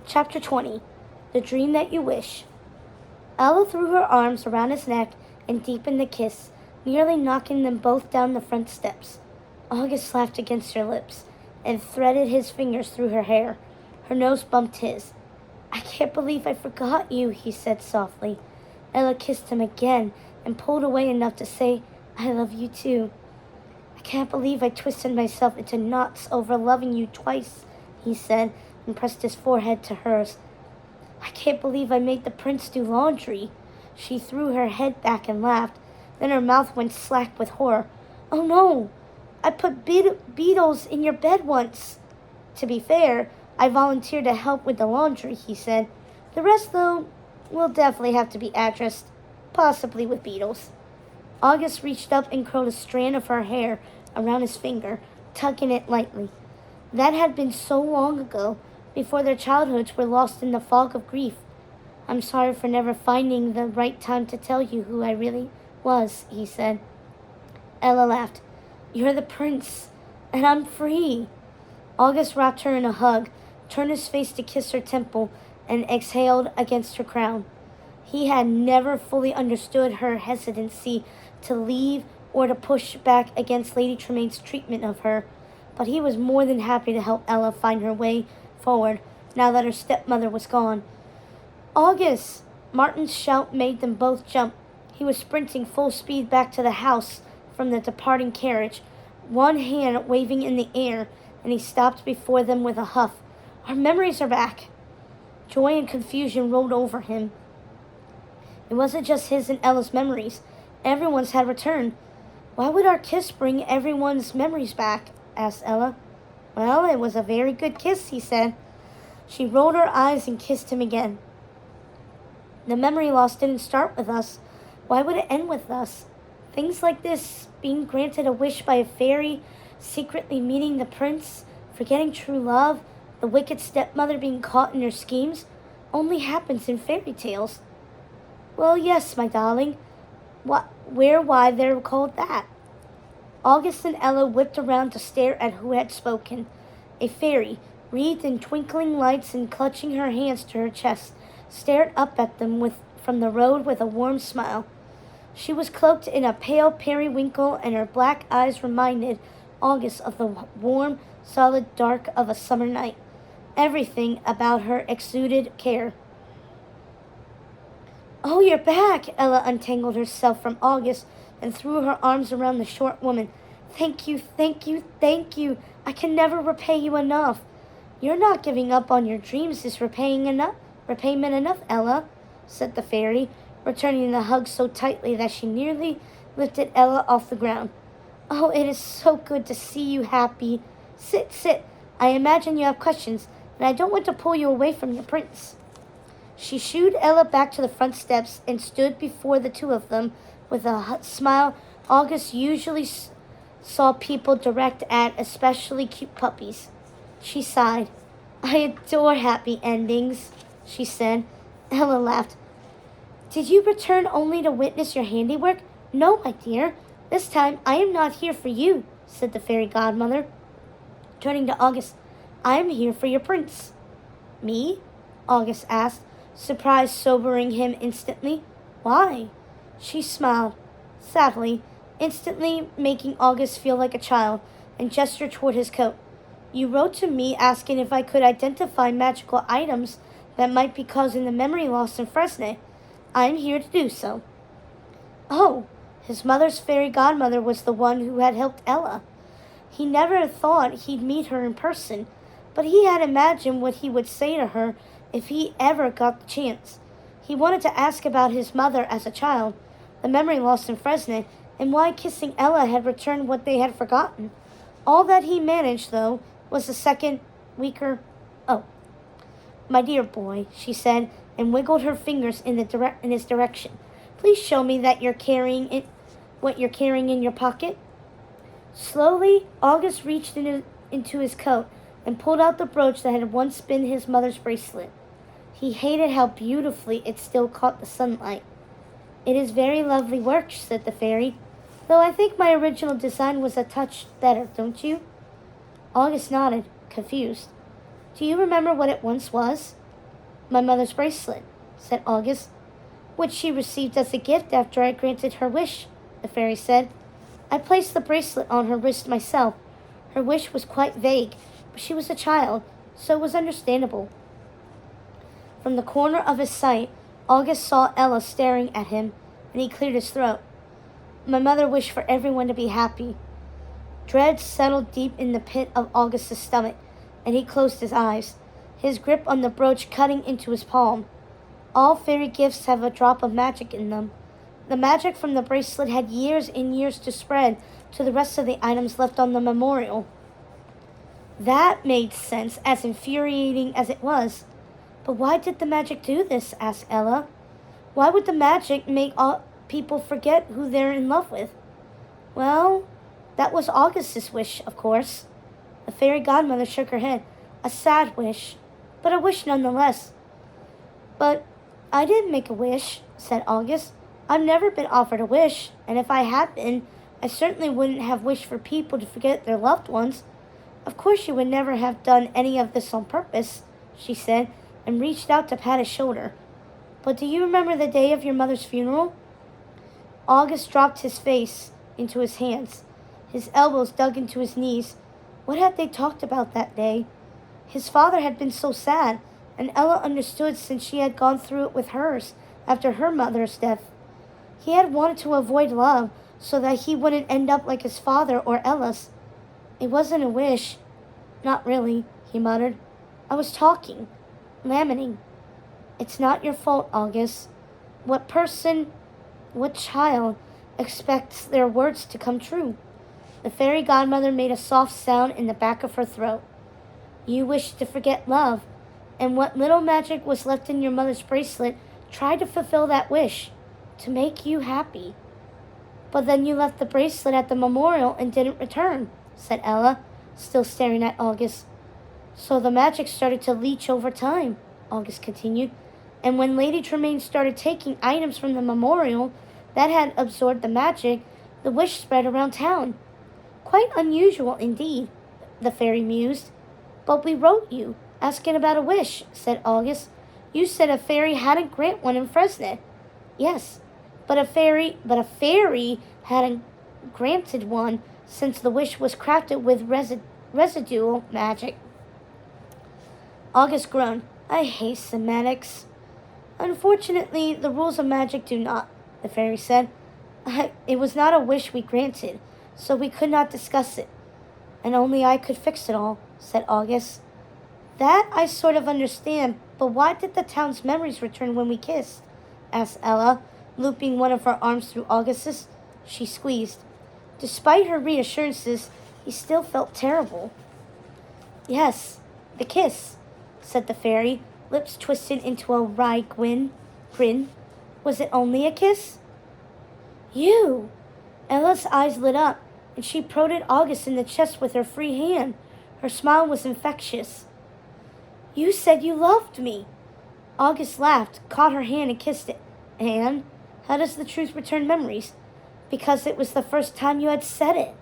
Chapter 20. The Dream That You Wish. Ella threw her arms around his neck and deepened the kiss, nearly knocking them both down the front steps. August laughed against her lips and threaded his fingers through her hair. Her nose bumped his. "I can't believe I forgot you," he said softly. Ella kissed him again and pulled away enough to say, "I love you too." "I can't believe I twisted myself into knots over loving you twice," he said, and pressed his forehead to hers. "I can't believe I made the prince do laundry." She threw her head back and laughed. Then her mouth went slack with horror. "Oh no! I put beetles in your bed once." "To be fair, I volunteered to help with the laundry," he said. "The rest, though, will definitely have to be addressed, possibly with beetles." August reached up and curled a strand of her hair around his finger, tugging it lightly. That had been so long ago, before their childhoods were lost in the fog of grief. "I'm sorry for never finding the right time to tell you who I really was," he said. Ella laughed. "You're the prince, and I'm free." August wrapped her in a hug, turned his face to kiss her temple, and exhaled against her crown. He had never fully understood her hesitancy to leave or to push back against Lady Tremain's treatment of her, but he was more than happy to help Ella find her way forward now that her stepmother was gone. "August!" Martin's shout made them both jump. He was sprinting full speed back to the house from the departing carriage, one hand waving in the air, and he stopped before them with a huff. "Our memories are back!" Joy and confusion rolled over him. It wasn't just his and Ella's memories. Everyone's had returned. "Why would our kiss bring everyone's memories back?" asked Ella. "Well, it was a very good kiss," he said. She rolled her eyes and kissed him again. "The memory loss didn't start with us. Why would it end with us? Things like this, being granted a wish by a fairy, secretly meeting the prince, forgetting true love, the wicked stepmother being caught in her schemes, only happens in fairy tales." "Well, yes, my darling. Why they're called that." August and Ella whipped around to stare at who had spoken. A fairy, wreathed in twinkling lights and clutching her hands to her chest, stared up at them from the road with a warm smile. She was cloaked in a pale periwinkle, and her black eyes reminded August of the warm, solid dark of a summer night. Everything about her exuded care. "Oh, you're back!" Ella untangled herself from August and threw her arms around the short woman. "Thank you, thank you, thank you. I can never repay you enough." "You're not giving up on your dreams is repayment enough, Ella," said the fairy, returning the hug so tightly that she nearly lifted Ella off the ground. "Oh, it is so good to see you happy. Sit, sit. I imagine you have questions, and I don't want to pull you away from your prince." She shooed Ella back to the front steps and stood before the two of them with a smile August usually saw people direct at especially cute puppies. She sighed. "I adore happy endings," she said. Ella laughed. "Did you return only to witness your handiwork?" "No, my dear. This time I am not here for you," said the fairy godmother. Turning to August, "I am here for your prince." "Me?" August asked, surprise sobering him instantly. "Why?" She smiled, sadly, instantly making August feel like a child, and gestured toward his coat. "You wrote to me asking if I could identify magical items that might be causing the memory loss in Fresnay. I am here to do so." Oh, his mother's fairy godmother was the one who had helped Ella. He never thought he'd meet her in person, but he had imagined what he would say to her if he ever got the chance. He wanted to ask about his mother as a child, the memory lost in Fresnay, and why kissing Ella had returned what they had forgotten. All that he managed, though, was the second, weaker, "Oh." "My dear boy," she said, and wiggled her fingers in his direction. "Please show me that what you're carrying in your pocket." Slowly, August reached into his coat and pulled out the brooch that had once been his mother's bracelet. He hated how beautifully it still caught the sunlight. "It is very lovely work," said the fairy, "though I think my original design was a touch better, don't you?" August nodded, confused. "Do you remember what it once was?" My mother's bracelet, said August, which she received as a gift after I granted her wish, the fairy said. I placed the bracelet on her wrist myself. Her wish was quite vague, but she was a child, so it was understandable. From the corner of his sight, August saw Ella staring at him, and he cleared his throat. My mother wished for everyone to be happy. Dread settled deep in the pit of August's stomach, and he closed his eyes, his grip on the brooch cutting into his palm. All fairy gifts have a drop of magic in them. The magic from the bracelet had years and years to spread to the rest of the items left on the memorial. That made sense, as infuriating as it was. But why did the magic do this? Asked Ella. Why would the magic make all people forget who they're in love with? Well, that was August's wish, of course. The fairy godmother shook her head. A sad wish, but a wish nonetheless. But I didn't make a wish, said August. I've never been offered a wish, and if I had been, I certainly wouldn't have wished for people to forget their loved ones. Of course you would never have done any of this on purpose, she said, and reached out to pat his shoulder. But do you remember the day of your mother's funeral? August dropped his face into his hands. His elbows dug into his knees. What had they talked about that day? His father had been so sad, and Ella understood since she had gone through it with hers after her mother's death. He had wanted to avoid love so that he wouldn't end up like his father or Ella's. It wasn't a wish. Not really, he muttered. I was talking, lamenting. It's not your fault, August. What person, what child, expects their words to come true? The fairy godmother made a soft sound in the back of her throat. You wished to forget love, and what little magic was left in your mother's bracelet tried to fulfill that wish, to make you happy. But then you left the bracelet at the memorial and didn't return, said Ella, still staring at August. So the magic started to leach over time, August continued, and when Lady Tremaine started taking items from the memorial that had absorbed the magic, the wish spread around town. Quite unusual indeed, the fairy mused. But we wrote you, asking about a wish, said August. You said a fairy hadn't granted one in Fresno. Yes, but a fairy hadn't granted one since the wish was crafted with residual magic. August groaned. I hate semantics. Unfortunately, the rules of magic do not, the fairy said. It was not a wish we granted, so we could not discuss it. And only I could fix it all, said August. That I sort of understand, but why did the town's memories return when we kissed? Asked Ella, looping one of her arms through August's. She squeezed. Despite her reassurances, he still felt terrible. Yes, the kiss, said the fairy, lips twisted into a wry grin. Was it only a kiss? You! Ella's eyes lit up, and she prodded August in the chest with her free hand. Her smile was infectious. You said you loved me. August laughed, caught her hand, and kissed it. And how does the truth return memories? Because it was the first time you had said it,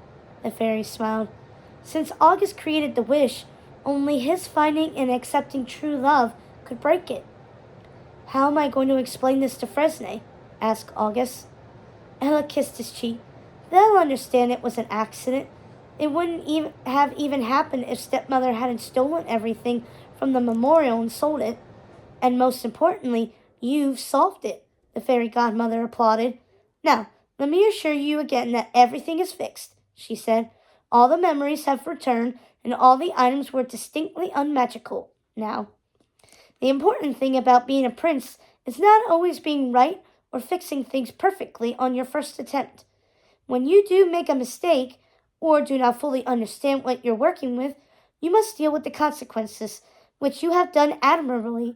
the fairy smiled. Since August created the wish, only his finding and accepting true love could break it. How am I going to explain this to Fresno? Asked August. Ella kissed his cheek. They'll understand it was an accident. It wouldn't have even happened if stepmother hadn't stolen everything from the memorial and sold it. And most importantly, you've solved it, the fairy godmother applauded. Now, let me assure you again that everything is fixed, she said. All the memories have returned, and all the items were distinctly unmagical now. The important thing about being a prince is not always being right or fixing things perfectly on your first attempt. When you do make a mistake, or do not fully understand what you're working with, you must deal with the consequences, which you have done admirably.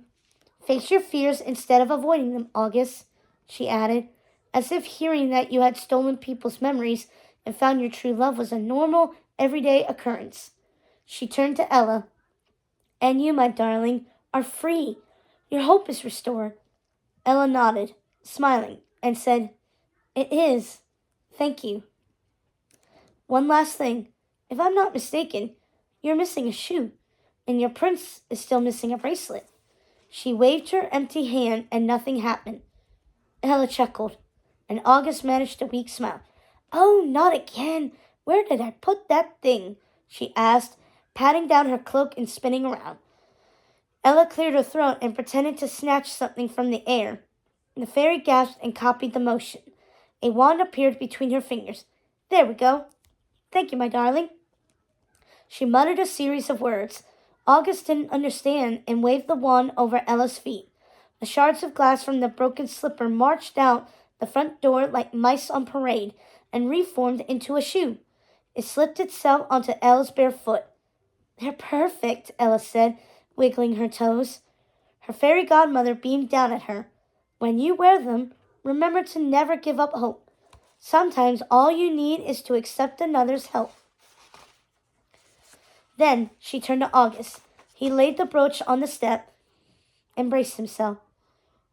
Face your fears instead of avoiding them, August, she added, as if hearing that you had stolen people's memories and found your true love was a normal, everyday occurrence. She turned to Ella. And you, my darling, are free. Your hope is restored. Ella nodded, smiling, and said, It is. Thank you. One last thing. If I'm not mistaken, you're missing a shoe, and your prince is still missing a bracelet. She waved her empty hand and nothing happened. Ella chuckled, and August managed a weak smile. Oh, not again. Where did I put that thing? She asked, patting down her cloak and spinning around. Ella cleared her throat and pretended to snatch something from the air. The fairy gasped and copied the motion. A wand appeared between her fingers. There we go. Thank you, my darling. She muttered a series of words. August didn't understand and waved the wand over Ella's feet. The shards of glass from the broken slipper marched out the front door like mice on parade and reformed into a shoe. It slipped itself onto Ella's bare foot. They're perfect, Ella said, wiggling her toes. Her fairy godmother beamed down at her. When you wear them, remember to never give up hope. Sometimes all you need is to accept another's help. Then she turned to August. He laid the brooch on the step and braced himself.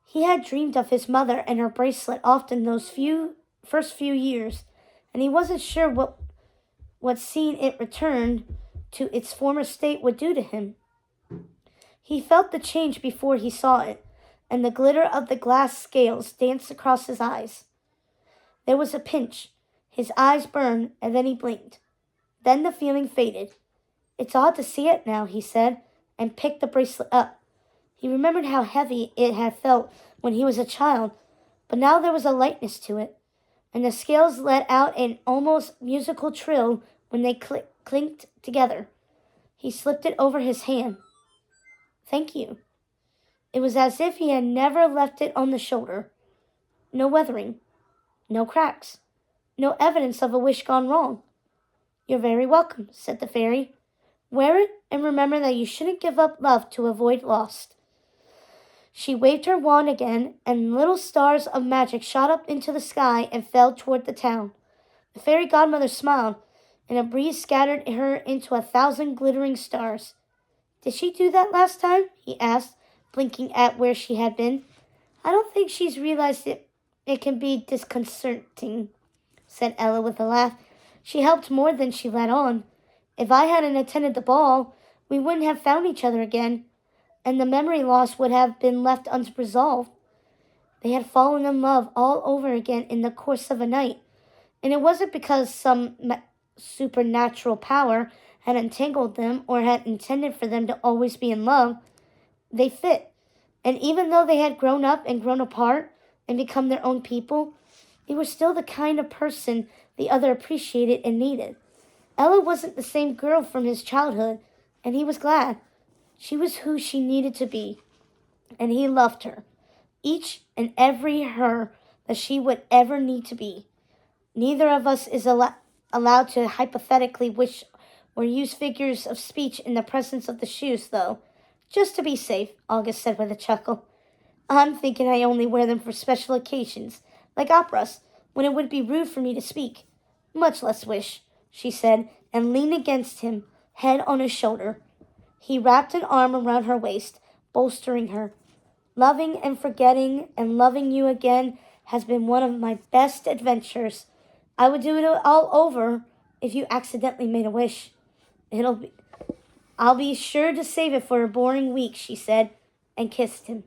He had dreamed of his mother and her bracelet often those first few years, and he wasn't sure what seeing it returned to its former state would do to him. He felt the change before he saw it, and the glitter of the glass scales danced across his eyes. There was a pinch. His eyes burned, and then he blinked. Then the feeling faded. It's odd to see it now, he said, and picked the bracelet up. He remembered how heavy it had felt when he was a child, but now there was a lightness to it, and the scales let out an almost musical trill when they clinked together. He slipped it over his hand. Thank you. It was as if he had never left it on the shoulder. No weathering, no cracks, no evidence of a wish gone wrong. You're very welcome, said the fairy. Wear it and remember that you shouldn't give up love to avoid loss. She waved her wand again, and little stars of magic shot up into the sky and fell toward the town. The fairy godmother smiled, and a breeze scattered her into 1,000 glittering stars. Did she do that last time? He asked, blinking at where she had been. I don't think she's realized it can be disconcerting, said Ella with a laugh. She helped more than she let on. If I hadn't attended the ball, we wouldn't have found each other again, and the memory loss would have been left unresolved. They had fallen in love all over again in the course of a night, and it wasn't because some supernatural power had entangled them or had intended for them to always be in love. They fit, and even though they had grown up and grown apart and become their own people, they were still the kind of person the other appreciated and needed. Ella wasn't the same girl from his childhood, and he was glad. She was who she needed to be, and he loved her, each and every her that she would ever need to be. Neither of us is allowed to hypothetically wish or use figures of speech in the presence of the shoes, though. Just to be safe, August said with a chuckle. I'm thinking I only wear them for special occasions, like operas, when it would be rude for me to speak. Much less wish, she said, and leaned against him, head on his shoulder. He wrapped an arm around her waist, bolstering her. Loving and forgetting and loving you again has been one of my best adventures. I would do it all over if you accidentally made a wish. I'll be sure to save it for a boring week, she said, and kissed him.